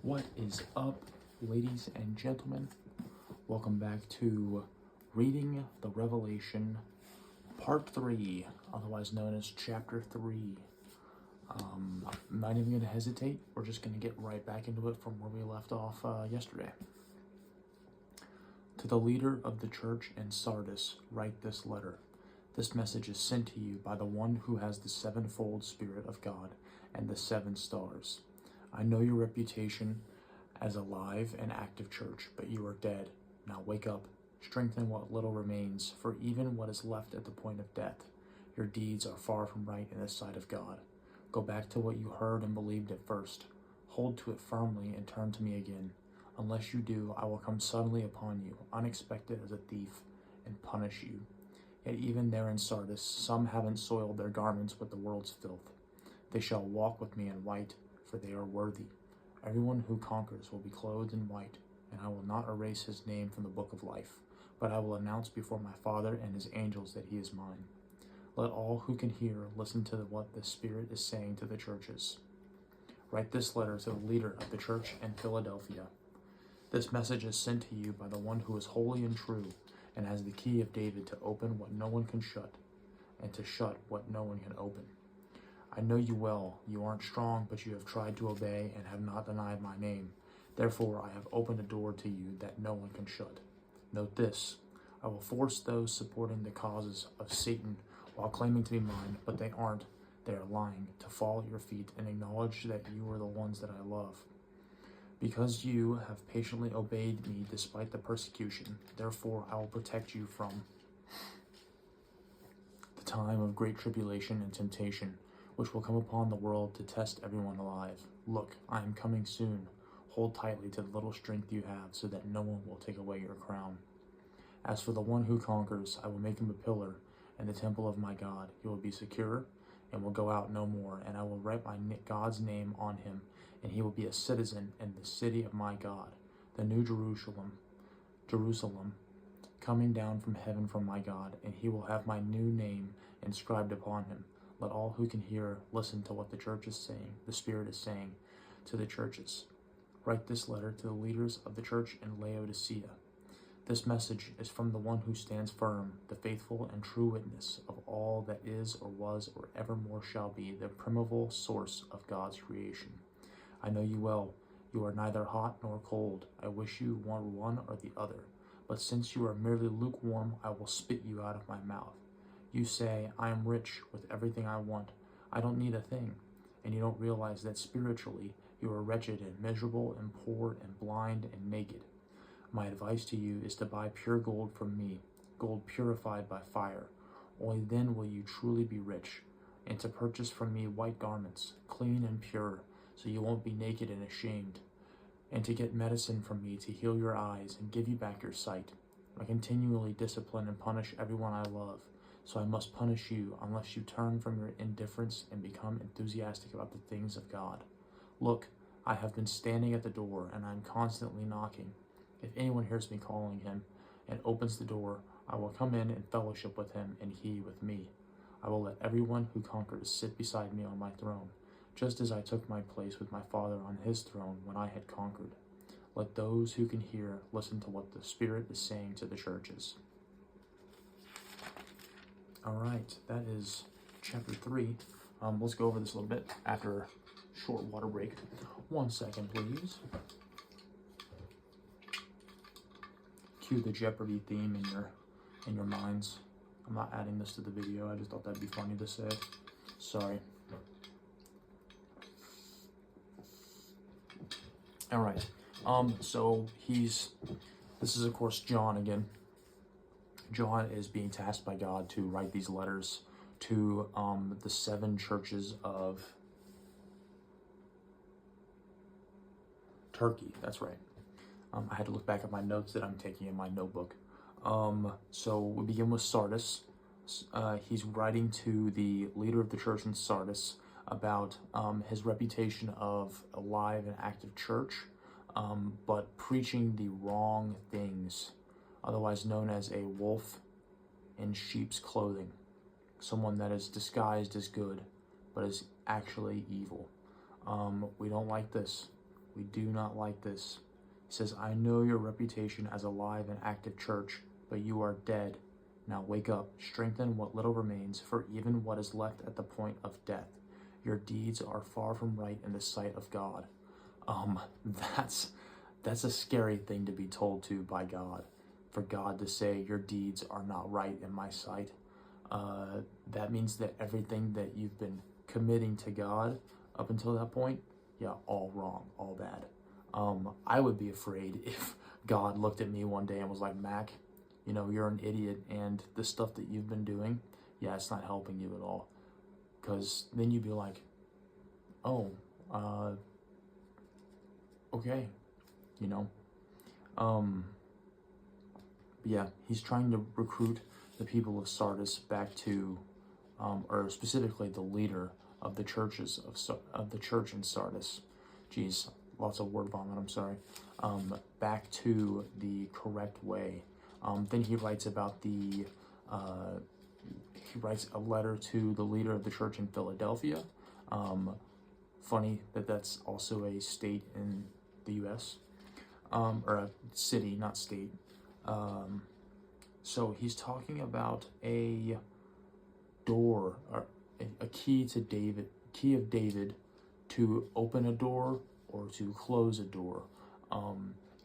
What is up, ladies and gentlemen? Welcome back to Reading the Revelation, Part 3, otherwise known as Chapter 3. I'm not even going to hesitate. We're just going to get right back into it from where we left off yesterday. To the leader of the church in Sardis, write this letter. This message is sent to you by the one who has the sevenfold Spirit of God and the 7 stars. I know your reputation as a live and active church, but you are dead. Now wake up, strengthen what little remains, for even what is left at the point of death. Your deeds are far from right in the sight of God. Go back to what you heard and believed at first. Hold to it firmly and turn to me again. Unless you do, I will come suddenly upon you, unexpected as a thief, and punish you. Yet even there in Sardis, some haven't soiled their garments with the world's filth. They shall walk with me in white, for they are worthy. Everyone who conquers will be clothed in white, and I will not erase his name from the book of life, but I will announce before my Father and his angels that he is mine. Let all who can hear listen to what the Spirit is saying to the churches. Write this letter to the leader of the church in Philadelphia. This message is sent to you by the one who is holy and true, and has the key of David to open what no one can shut, and to shut what no one can open. I know you well. You aren't strong, but you have tried to obey and have not denied my name. Therefore, I have opened a door to you that no one can shut. Note this, I will force those supporting the causes of Satan while claiming to be mine, but they aren't. They are lying, to fall at your feet and acknowledge that you are the ones that I love. Because you have patiently obeyed me despite the persecution, therefore I will protect you from the time of great tribulation and temptation, which will come upon the world to test everyone alive. Look, I am coming soon. Hold tightly to the little strength you have, so that no one will take away your crown. As for the one who conquers, I will make him a pillar in the temple of my God. He will be secure and will go out no more, and I will write my God's name on him, and he will be a citizen in the city of my God, the new Jerusalem, coming down from heaven from my God, and he will have my new name inscribed upon him. Let all who can hear listen to what the church is saying, the Spirit is saying to the churches. Write this letter to the leaders of the church in Laodicea. This message is from the one who stands firm, the faithful and true witness of all that is or was or evermore shall be, the primeval source of God's creation. I know you well. You are neither hot nor cold. I wish you were one or the other. But since you are merely lukewarm, I will spit you out of my mouth. You say, I am rich with everything I want. I don't need a thing. And you don't realize that spiritually you are wretched and miserable and poor and blind and naked. My advice to you is to buy pure gold from me, gold purified by fire. Only then will you truly be rich, and to purchase from me white garments, clean and pure, so you won't be naked and ashamed, and to get medicine from me to heal your eyes and give you back your sight. I continually discipline and punish everyone I love. So I must punish you unless you turn from your indifference and become enthusiastic about the things of God. Look, I have been standing at the door, and I am constantly knocking. If anyone hears me calling him and opens the door, I will come in and fellowship with him, and he with me. I will let everyone who conquers sit beside me on my throne, just as I took my place with my Father on his throne when I had conquered. Let those who can hear listen to what the Spirit is saying to the churches. All right, that is chapter 3. Let's go over this a little bit after a short water break. 1 second, please. Cue the Jeopardy theme in your minds. I'm not adding this to the video. I just thought that'd be funny to say. Sorry. All right. So this is of course John again. John is being tasked by God to write these letters to the 7 churches of Turkey. That's right. I had to look back at my notes that I'm taking in my notebook. So we begin with Sardis. He's writing to the leader of the church in Sardis about his reputation of a live and active church, but preaching the wrong things, otherwise known as a wolf in sheep's clothing, someone that is disguised as good, but is actually evil. We don't like this. We do not like this. He says, I know your reputation as a live and active church, but you are dead. Now wake up, strengthen what little remains, for even what is left at the point of death. Your deeds are far from right in the sight of God. That's a scary thing to be told to by God. For God to say your deeds are not right in my sight. That means that everything that you've been committing to God up until that point, yeah, all wrong, all bad. I would be afraid if God looked at me one day and was like, Mac, you know, you're an idiot, and the stuff that you've been doing, yeah, it's not helping you at all. Because then you'd be like, oh, okay, you know. Yeah, he's trying to recruit the people of Sardis back to, or specifically the leader of the churches of the church in Sardis. Geez, lots of word vomit, I'm sorry. Back to the correct way. Then he writes about he writes a letter to the leader of the church in Philadelphia. Funny that that's also a state in the U.S., or a city, not state. So he's talking about a door, or a key of David to open a door or to close a door.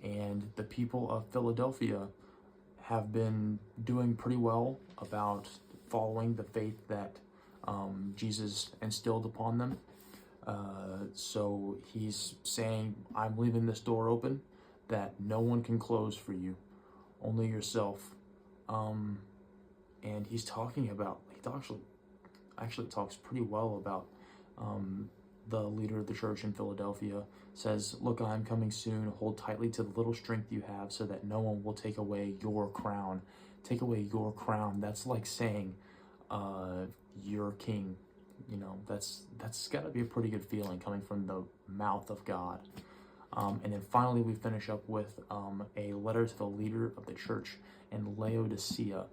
And the people of Philadelphia have been doing pretty well about following the faith that Jesus instilled upon them. So he's saying, I'm leaving this door open that no one can close for you, only yourself. And he's talking about, he actually talks pretty well about the leader of the church in Philadelphia. Says, look, I'm coming soon. Hold tightly to the little strength you have so that no one will take away your crown. Take away your crown. That's like saying you're king. You know, that's got to be a pretty good feeling coming from the mouth of God. And then finally we finish up with a letter to the leader of the church in Laodicea.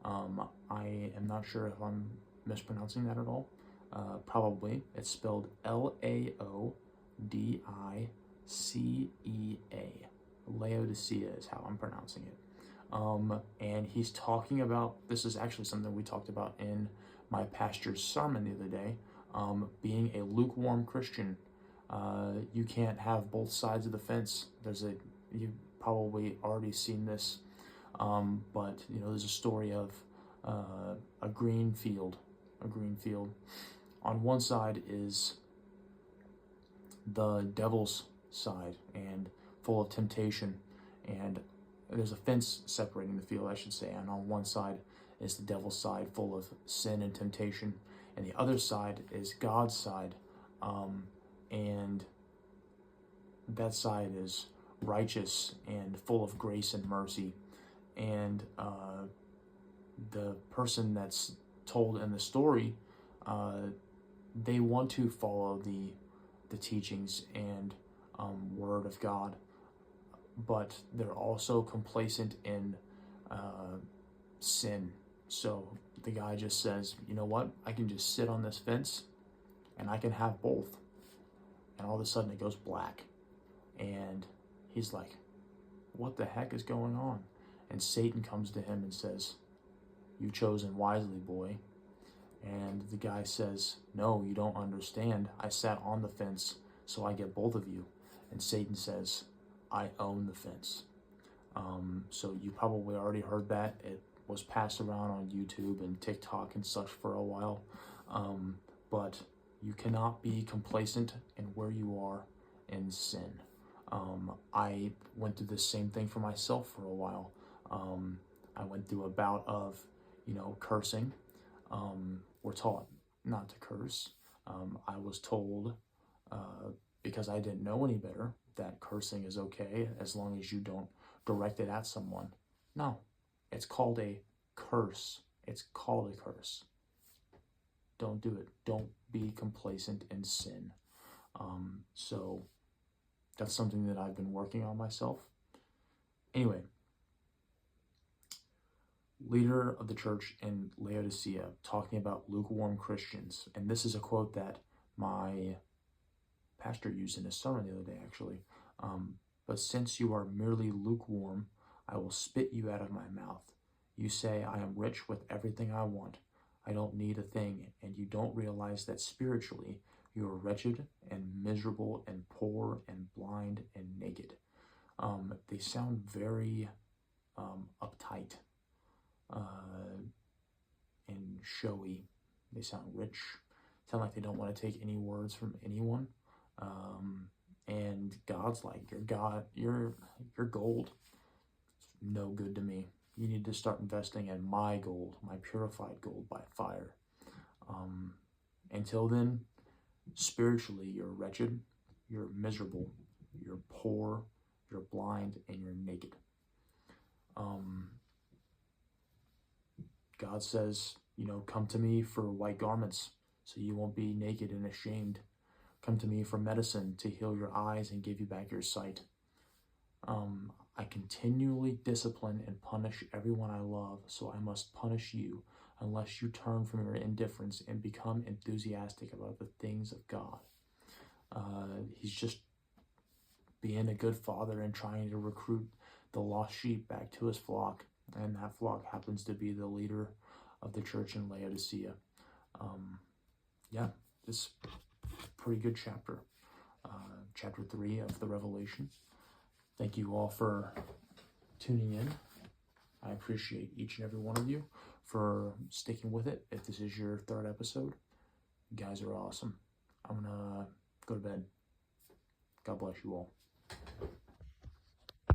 I am not sure if I'm mispronouncing that at all. Probably. It's spelled Laodicea. Laodicea is how I'm pronouncing it. And he's talking about, this is actually something we talked about in my pastor's sermon the other day, being a lukewarm Christian. You can't have both sides of the fence. You've probably already seen this, but you know, there's a story of a green field. On one side is the devil's side and full of temptation, and there's a fence separating the field, I should say, and on one side is the devil's side full of sin and temptation, and the other side is God's side, and that side is righteous and full of grace and mercy. And the person that's told in the story, they want to follow the teachings and word of God, but they're also complacent in sin. So the guy just says, you know what, I can just sit on this fence and I can have both. And all of a sudden it goes black. And he's like, what the heck is going on? And Satan comes to him and says, you've chosen wisely, boy. And the guy says, no, you don't understand. I sat on the fence, so I get both of you. And Satan says, I own the fence. So you probably already heard that. It was passed around on YouTube and TikTok and such for a while. But you cannot be complacent in where you are in sin. I went through the same thing for myself for a while. I went through a bout of, cursing. We're taught not to curse. I was told, because I didn't know any better, that cursing is okay as long as you don't direct it at someone. No, it's called a curse. It's called a curse. Don't do it. Don't be complacent in sin. So that's something that I've been working on myself. Anyway, leader of the church in Laodicea talking about lukewarm Christians. And this is a quote that my pastor used in his sermon the other day, actually. But since you are merely lukewarm, I will spit you out of my mouth. You say, I am rich with everything I want. I don't need a thing, and you don't realize that spiritually you are wretched and miserable and poor and blind and naked. They sound very uptight and showy. They sound rich, sound like they don't want to take any words from anyone. And God's like, your God, your gold, it's no good to me. You need to start investing in my gold, my purified gold by fire. Until then, spiritually, you're wretched, you're miserable, you're poor, you're blind, and you're naked. God says, come to me for white garments so you won't be naked and ashamed. Come to me for medicine to heal your eyes and give you back your sight. I continually discipline and punish everyone I love, so I must punish you unless you turn from your indifference and become enthusiastic about the things of God. He's just being a good father and trying to recruit the lost sheep back to his flock, and that flock happens to be the leader of the church in Laodicea. This pretty good chapter, chapter 3 of the Revelation. Thank you all for tuning in. I appreciate each and every one of you for sticking with it. If this is your 3rd episode, you guys are awesome. I'm gonna go to bed. God bless you all.